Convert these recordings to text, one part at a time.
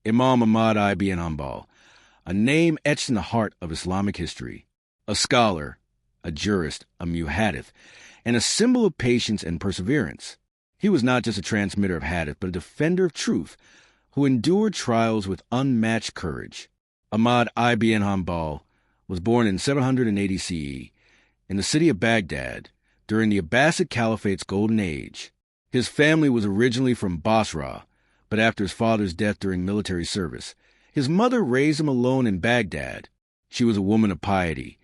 Imam Ahmad ibn Hanbal, a name etched in the heart of Islamic history. A scholar, a jurist, a muhaddith, and a symbol of patience and perseverance. He was not just a transmitter of hadith, but a defender of truth, who endured trials with unmatched courage. Ahmad ibn Hanbal was born in 780 CE in the city of Baghdad during the Abbasid Caliphate's golden age. His family was originally from Basra, but after his father's death during military service, his mother raised him alone in Baghdad. She was a woman of piety,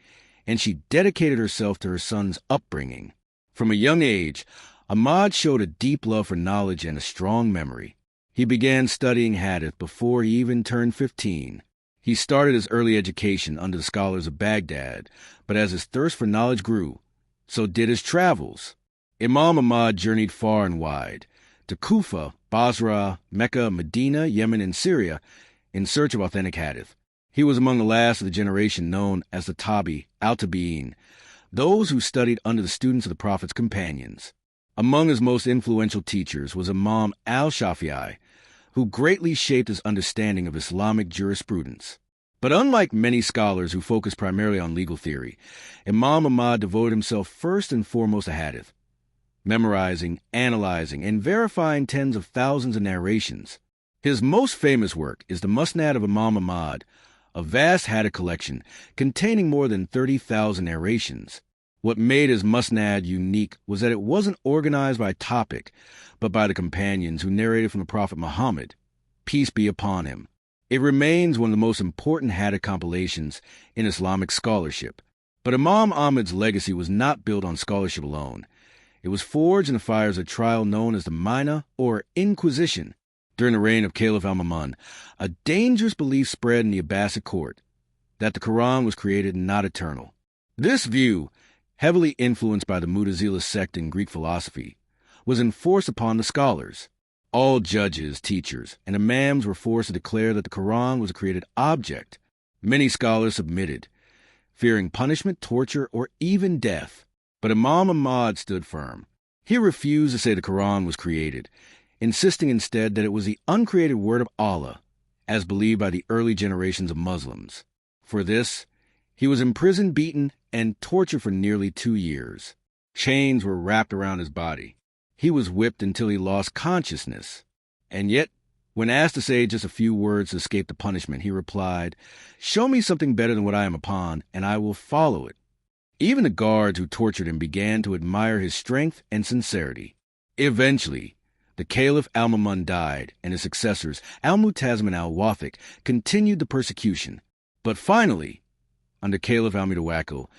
and she dedicated herself to her son's upbringing. From a young age, Ahmad showed a deep love for knowledge and a strong memory. He began studying hadith before he even turned 15. He started his early education under the scholars of Baghdad, but as his thirst for knowledge grew, so did his travels. Imam Ahmad journeyed far and wide, to Kufa, Basra, Mecca, Medina, Yemen, and Syria, in search of authentic hadith. He was among the last of the generation known as the Al-Tabi'in, those who studied under the students of the Prophet's companions. Among his most influential teachers was Imam al-Shafi'i, who greatly shaped his understanding of Islamic jurisprudence. But unlike many scholars who focus primarily on legal theory, Imam Ahmad devoted himself first and foremost to hadith, memorizing, analyzing, and verifying tens of thousands of narrations. His most famous work is the Musnad of Imam Ahmad, a vast hadith collection containing more than 30,000 narrations. What made his Musnad unique was that it wasn't organized by topic, but by the companions who narrated from the Prophet Muhammad, peace be upon him. It remains one of the most important hadith compilations in Islamic scholarship. But Imam Ahmad's legacy was not built on scholarship alone. It was forged in the fires of a trial known as the Mihna, or Inquisition. During the reign of Caliph al-Ma'mun, a dangerous belief spread in the Abbasid court that the Quran was created and not eternal. This view, heavily influenced by the Mu'tazila sect in Greek philosophy, was enforced upon the scholars. All judges, teachers, and imams were forced to declare that the Quran was a created object. Many scholars submitted, fearing punishment, torture, or even death. But Imam Ahmad stood firm. He refused to say the Quran was created, insisting instead that it was the uncreated word of Allah, as believed by the early generations of Muslims. For this, he was imprisoned, beaten, and tortured for nearly 2 years. Chains were wrapped around his body. He was whipped until he lost consciousness. And yet, when asked to say just a few words to escape the punishment, he replied, "Show me something better than what I am upon, and I will follow it." Even the guards who tortured him began to admire his strength and sincerity. Eventually, the Caliph al-Ma'mun died, and his successors, al-Mu'tasim and al-Wathiq, continued the persecution. But finally, under Caliph al-Mutawakil,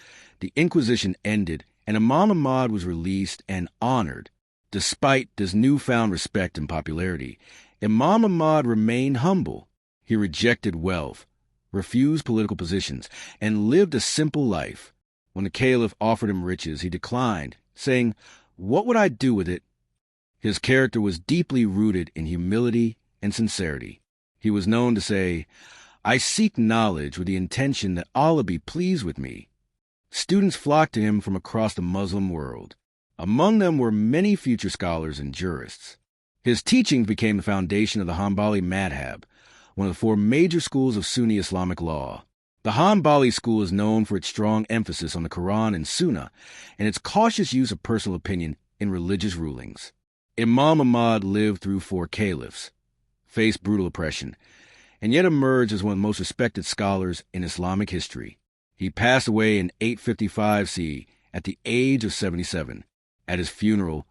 the Inquisition ended, and Imam Ahmad was released and honored. Despite this newfound respect and popularity, Imam Ahmad remained humble. He rejected wealth, refused political positions, and lived a simple life. When the Caliph offered him riches, he declined, saying, "What would I do with it?" His character was deeply rooted in humility and sincerity. He was known to say, "I seek knowledge with the intention that Allah be pleased with me." Students flocked to him from across the Muslim world. Among them were many future scholars and jurists. His teachings became the foundation of the Hanbali madhab, one of the 4 major schools of Sunni Islamic law. The Hanbali school is known for its strong emphasis on the Quran and Sunnah, and its cautious use of personal opinion in religious rulings. Imam Ahmad lived through 4 caliphs, faced brutal oppression, and yet emerged as one of the most respected scholars in Islamic history. He passed away in 855 CE at the age of 77. At his funeral,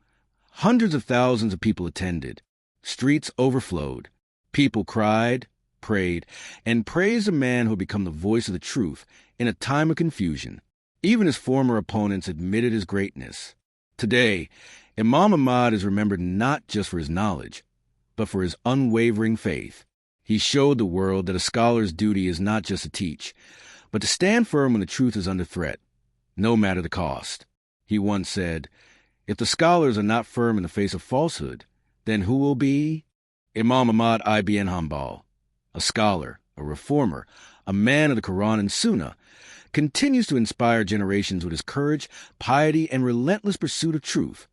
hundreds of thousands of people attended. Streets overflowed. People cried, prayed, and praised a man who had become the voice of the truth in a time of confusion. Even his former opponents admitted his greatness. Today, Imam Ahmad is remembered not just for his knowledge, but for his unwavering faith. He showed the world that a scholar's duty is not just to teach, but to stand firm when the truth is under threat, no matter the cost. He once said, "If the scholars are not firm in the face of falsehood, then who will be?" Imam Ahmad ibn Hanbal, a scholar, a reformer, a man of the Quran and Sunnah, continues to inspire generations with his courage, piety, and relentless pursuit of truth.